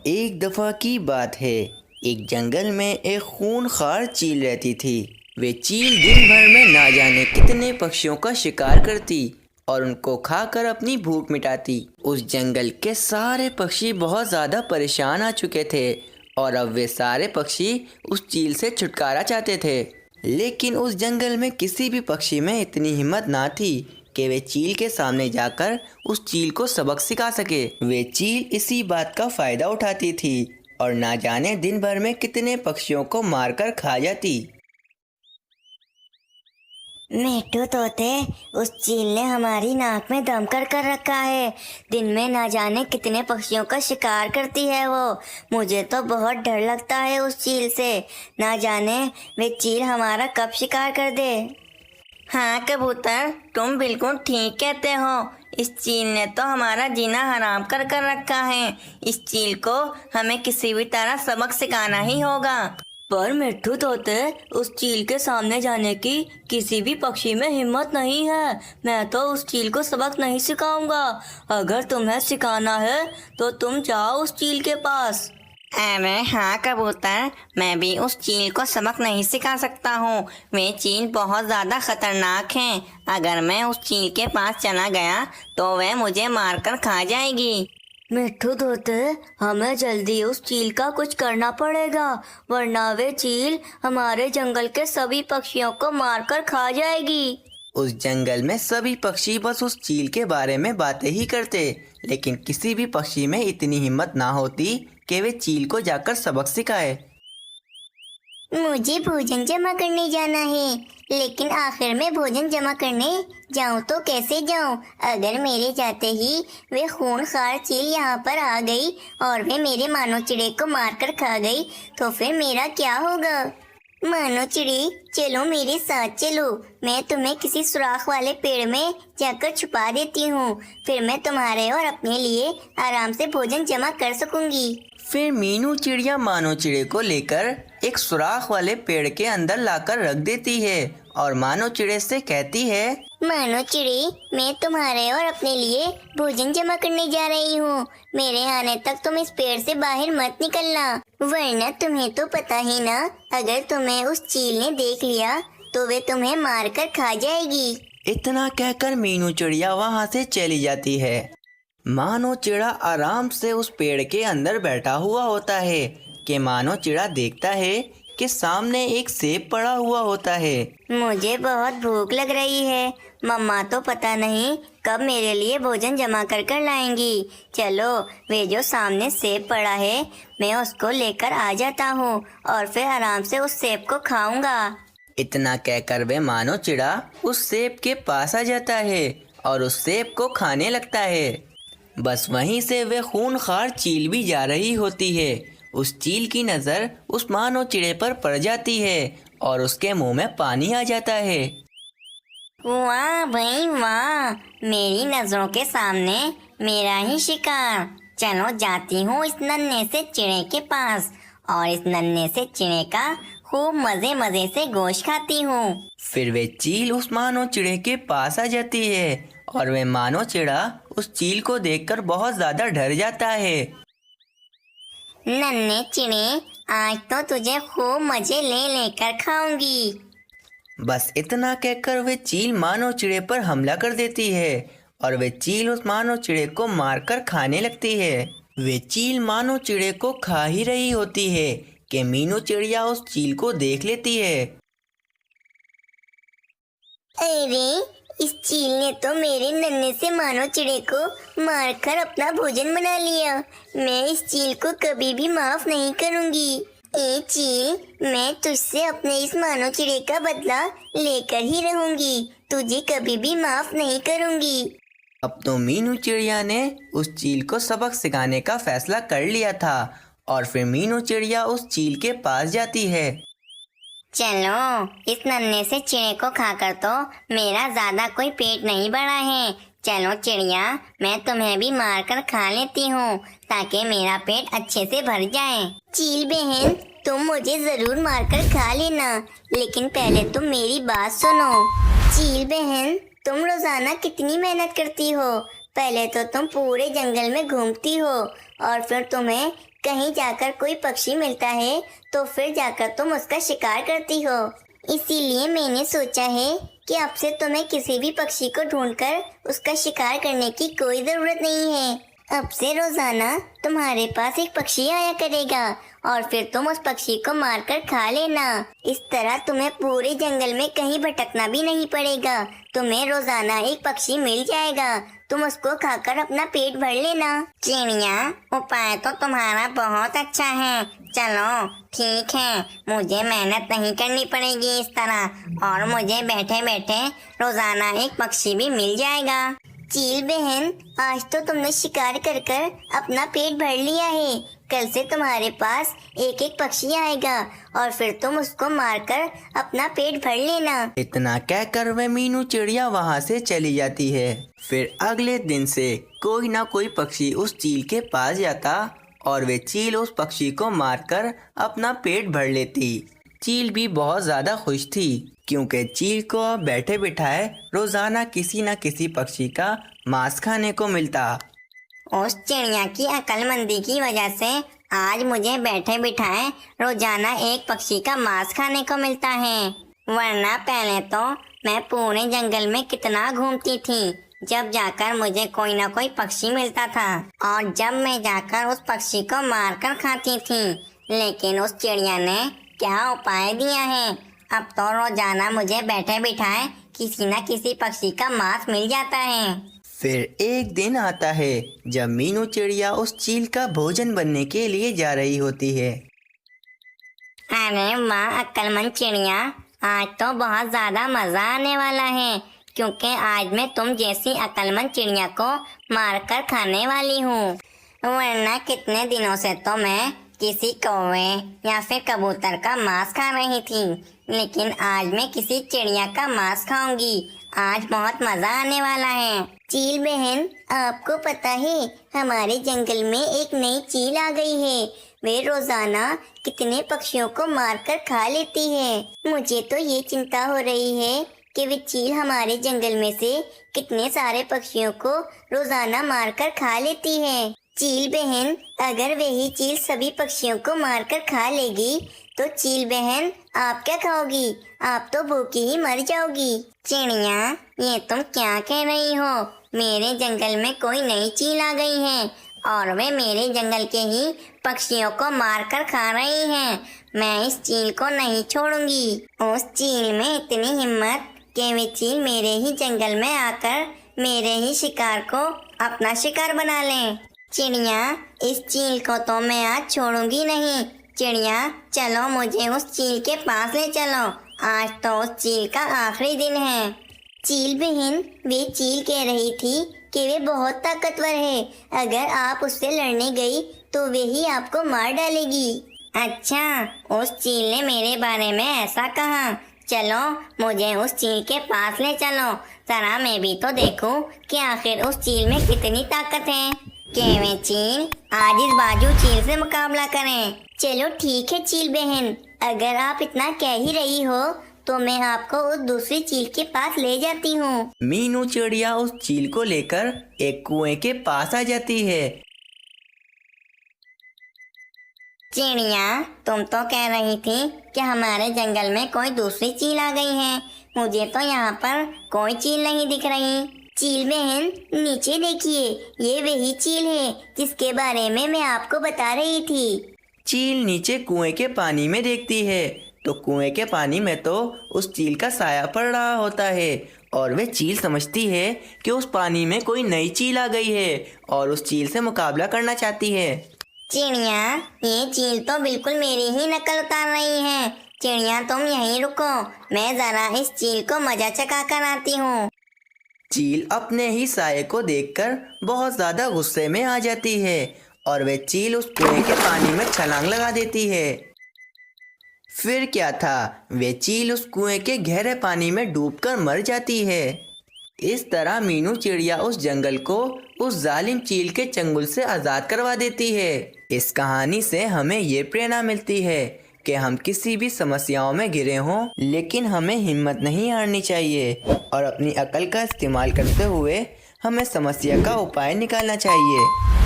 एक दफ़ा की बात है। एक जंगल में एक खूंखार चील रहती थी। वे चील दिन भर में ना जाने कितने पक्षियों का शिकार करती और उनको खाकर अपनी भूख मिटाती। उस जंगल के सारे पक्षी बहुत ज़्यादा परेशान आ चुके थे और अब वे सारे पक्षी उस चील से छुटकारा चाहते थे। लेकिन उस जंगल में किसी भी पक्षी में इतनी हिम्मत ना थी कि वे चील के सामने जाकर उस चील को सबक सिखा सके। वे चील इसी बात का फायदा उठाती थी और ना जाने दिन भर में कितने पक्षियों को मारकर खा जाती। मिट्टू तोते, उस चील ने हमारी नाक में दम कर रखा है। दिन में ना जाने कितने पक्षियों का शिकार करती है वो। मुझे तो बहुत डर लगता है उस चील से। ना जाने वे चील हमारा कब शिकार कर दे। हाँ कबूतर, तुम बिल्कुल ठीक कहते हो। इस चील ने तो हमारा जीना हराम कर रखा है। इस चील को हमें किसी भी तरह सबक सिखाना ही होगा। पर मिट्ठू तोते, उस चील के सामने जाने की किसी भी पक्षी में हिम्मत नहीं है। मैं तो उस चील को सबक नहीं सिखाऊंगा। अगर तुम्हें सिखाना है तो तुम जाओ उस चील के पास। अरे हाँ कबूतर, मैं भी उस चील को सबक नहीं सिखा सकता हूँ। वे चील बहुत ज़्यादा खतरनाक हैं। अगर मैं उस चील के पास चला गया तो वह मुझे मारकर खा जाएगी। मिट्ठू तोते, हमें जल्दी उस चील का कुछ करना पड़ेगा, वरना वे चील हमारे जंगल के सभी पक्षियों को मारकर खा जाएगी। उस जंगल में सभी पक्षी बस उस चील के बारे में बातें ही करते, लेकिन किसी भी पक्षी में इतनी हिम्मत ना होती कि वे चील को जाकर सबक सिखाए। मुझे भोजन जमा करने जाना है, लेकिन आखिर में भोजन जमा करने जाऊं तो कैसे जाऊं? अगर मेरे जाते ही वे खूंखार चील यहाँ पर आ गई और वे मेरे मानो चिड़े को मारकर खा गई तो फिर मेरा क्या होगा? मानो चिड़ी, चलो मेरे साथ चलो। मैं तुम्हें किसी सुराख वाले पेड़ में जाकर छुपा देती हूँ। फिर मैं तुम्हारे और अपने लिए आराम से भोजन जमा कर सकूंगी। फिर मीनू चिड़िया मानो चिड़े को लेकर एक सुराख वाले पेड़ के अंदर लाकर रख देती है और मानो चिड़े से कहती है, मानो चिड़ी, मैं तुम्हारे और अपने लिए भोजन जमा करने जा रही हूँ। मेरे आने तक तुम इस पेड़ से बाहर मत निकलना, वरना तुम्हें तो पता ही ना, अगर तुम्हें उस चील ने देख लिया तो वे तुम्हें मारकर खा जाएगी। इतना कहकर मीनू चिड़िया वहाँ से चली जाती है। मानो चिड़ा आराम से उस पेड़ के अंदर बैठा हुआ होता है कि मानो चिड़ा देखता है कि सामने एक सेब पड़ा हुआ होता है। मुझे बहुत भूख लग रही है। मम्मा तो पता नहीं कब मेरे लिए भोजन जमा कर लाएंगी। चलो, वे जो सामने सेब पड़ा है मैं उसको लेकर आ जाता हूँ और फिर आराम से उस सेब को खाऊंगा। इतना कहकर वे मानो चिड़ा उस सेब के पास आ जाता है और उस सेब को खाने लगता है। बस वहीं से वे खूंखार चील भी जा रही होती है। उस चील की नज़र उस मानो चिड़े पर पड़ जाती है और उसके मुंह में पानी आ जाता है। वाह भाई वाह, मेरी नजरों के सामने मेरा ही शिकार। चलो जाती हूँ इस नन्हे से चिड़े के पास और इस नन्हे से चिड़े का खूब मजे मजे से गोश्त खाती हूँ। फिर वे चील उस मानो चिड़े के पास आ जाती है और वे मानो चिड़ा उस चील को देखकर बहुत ज्यादा डर जाता है। नन्हे चिड़े, आज तो तुझे खूब मजे ले लेकर खाऊंगी। बस इतना कहकर वे चील मानो चिड़े पर हमला कर देती है और वे चील उस मानो चिड़े को मारकर खाने लगती है। वे चील मानो चिड़े को खा ही रही होती है कि मीनू चिड़िया उस चील को देख लेती है। अरे, इस चील ने तो मेरे नन्हे से मानो चिड़े को मारकर अपना भोजन बना लिया। मैं इस चील को कभी भी माफ नहीं करूंगी। ए चील, मैं तुझसे अपने इस मानो चिड़े का बदला लेकर ही रहूंगी। तुझे कभी भी माफ नहीं करूंगी। अब तो मीनू चिड़िया ने उस चील को सबक सिखाने का फैसला कर लिया था और फिर मीनू चिड़िया उस चील के पास जाती है। चलो, इस नन्हे से चिड़े को खाकर तो मेरा ज्यादा कोई पेट नहीं बढ़ा है। चलो चिड़िया, मैं तुम्हें भी मारकर खा लेती हूँ ताकि मेरा पेट अच्छे से भर जाए। चील बहन, तुम मुझे जरूर मारकर खा लेना, लेकिन पहले तुम मेरी बात सुनो। चील बहन, तुम रोजाना कितनी मेहनत करती हो। पहले तो तुम पूरे जंगल में घूमती हो और फिर तुम्हें कहीं जाकर कोई पक्षी मिलता है तो फिर जाकर तुम उसका शिकार करती हो। इसीलिए मैंने सोचा है कि अब से तुम्हें किसी भी पक्षी को ढूंढकर उसका शिकार करने की कोई जरूरत नहीं है। अब से रोजाना तुम्हारे पास एक पक्षी आया करेगा और फिर तुम उस पक्षी को मारकर खा लेना। इस तरह तुम्हें पूरे जंगल में कहीं भटकना भी नहीं पड़ेगा। तुम्हें रोजाना एक पक्षी मिल जाएगा, तुम उसको खाकर अपना पेट भर लेना। चिड़िया, उपाय तो तुम्हारा बहुत अच्छा है। चलो ठीक है, मुझे मेहनत नहीं करनी पड़ेगी इस तरह, और मुझे बैठे बैठे रोजाना एक पक्षी भी मिल जाएगा। चील बहन, आज तो तुमने शिकार कर कर अपना पेट भर लिया है। कल से तुम्हारे पास एक एक पक्षी आएगा और फिर तुम उसको मारकर अपना पेट भर लेना। इतना कहकर वह मीनू चिड़िया वहाँ से चली जाती है। फिर अगले दिन से कोई ना कोई पक्षी उस चील के पास जाता और वे चील उस पक्षी को मारकर अपना पेट भर लेती। चील भी बहुत ज्यादा खुश थी क्योंकि चील को अब बैठे बिठाए रोजाना किसी न किसी पक्षी का मांस खाने को मिलता। उस चिड़िया की अक्लमंदी की वजह से आज मुझे बैठे बिठाए रोजाना एक पक्षी का मांस खाने को मिलता है, वरना पहले तो मैं पूरे जंगल में कितना घूमती थी जब जाकर मुझे कोई ना कोई पक्षी मिलता था और जब मैं जाकर उस पक्षी को मारकर खाती थी। लेकिन उस चिड़िया ने क्या उपाय दिया है, अब तो रोजाना मुझे बैठे बिठाए किसी न किसी पक्षी का मांस मिल जाता है। फिर एक दिन आता है जब मीनू चिड़िया उस चील का भोजन बनने के लिए जा रही होती है। अरे वाह अक्लमंद चिड़िया, आज तो बहुत ज्यादा मजा आने वाला है क्योंकि आज मैं तुम जैसी अक्लमंद चिड़िया को मारकर खाने वाली हूँ। वरना कितने दिनों से तो मैं किसी कौवे या फिर कबूतर का मांस खा रही थी, लेकिन आज मैं किसी चिड़िया का मांस खाऊंगी। आज बहुत मजा आने वाला है। चील बहन, आपको पता है हमारे जंगल में एक नई चील आ गई है। वे रोजाना कितने पक्षियों को मारकर खा लेती है। मुझे तो ये चिंता हो रही है कि वे चील हमारे जंगल में से कितने सारे पक्षियों को रोजाना मारकर खा लेती है। चील बहन, अगर वही चील सभी पक्षियों को मारकर खा लेगी तो चील बहन आप क्या खाओगी? आप तो भूखी ही मर जाओगी। चिड़िया, ये तुम क्या कह रही हो? मेरे जंगल में कोई नई चील आ गई है और वे मेरे जंगल के ही पक्षियों को मारकर खा रही हैं। मैं इस चील को नहीं छोड़ूंगी। उस चील में इतनी हिम्मत कि वे चील मेरे ही जंगल में आकर मेरे ही शिकार को अपना शिकार बना लें। चिड़िया, इस चील को तो मैं आज छोड़ूंगी नहीं। चिड़िया, चलो मुझे उस चील के पास ले चलो। आज तो उस चील का आखिरी दिन है। चील बहन, वे चील कह रही थी कि वे बहुत ताकतवर है। अगर आप उससे लड़ने गई तो वे ही आपको मार डालेगी। अच्छा, उस चील ने मेरे बारे में ऐसा कहा। चलो मुझे उस चील के पास ले चलो, जरा मैं भी तो देखूं कि आखिर उस चील में कितनी ताकत है। कि वे चील आज इस बाजू चील से मुकाबला करें। चलो ठीक है चील बहन, अगर आप इतना कह ही रही हो तो मैं आपको उस दूसरी चील के पास ले जाती हूँ। मीनू चिड़िया उस चील को लेकर एक कुएं के पास आ जाती है। चिड़िया, तुम तो कह रही थी कि हमारे जंगल में कोई दूसरी चील आ गई है। मुझे तो यहाँ पर कोई चील नहीं दिख रही। चील बहन, नीचे देखिए, ये वही चील है जिसके बारे में मैं आपको बता रही थी। चील नीचे कुएं के पानी में देखती है तो कुएं के पानी में तो उस चील का साया पड़ रहा होता है और वे चील समझती है कि उस पानी में कोई नई चील आ गई है और उस चील से मुकाबला करना चाहती है। चिड़िया, ये चील तो बिल्कुल मेरी ही नकल उतार रही है। चिड़िया, तुम यहीं रुको, मैं जरा इस चील को मजा चखा कर आती हूँ। चील अपने ही साये को देखकर बहुत ज्यादा गुस्से में आ जाती है और वे चील उस कुएं के पानी में छलांग लगा देती है। फिर क्या था, वे चील उस कुएं के गहरे पानी में डूबकर मर जाती है। इस तरह मीनू चिड़िया उस जंगल को उस जालिम चील के चंगुल से आज़ाद करवा देती है। इस कहानी से हमें ये प्रेरणा मिलती है कि हम किसी भी समस्याओं में घिरे हों लेकिन हमें हिम्मत नहीं हारनी चाहिए और अपनी अकल का इस्तेमाल करते हुए हमें समस्या का उपाय निकालना चाहिए।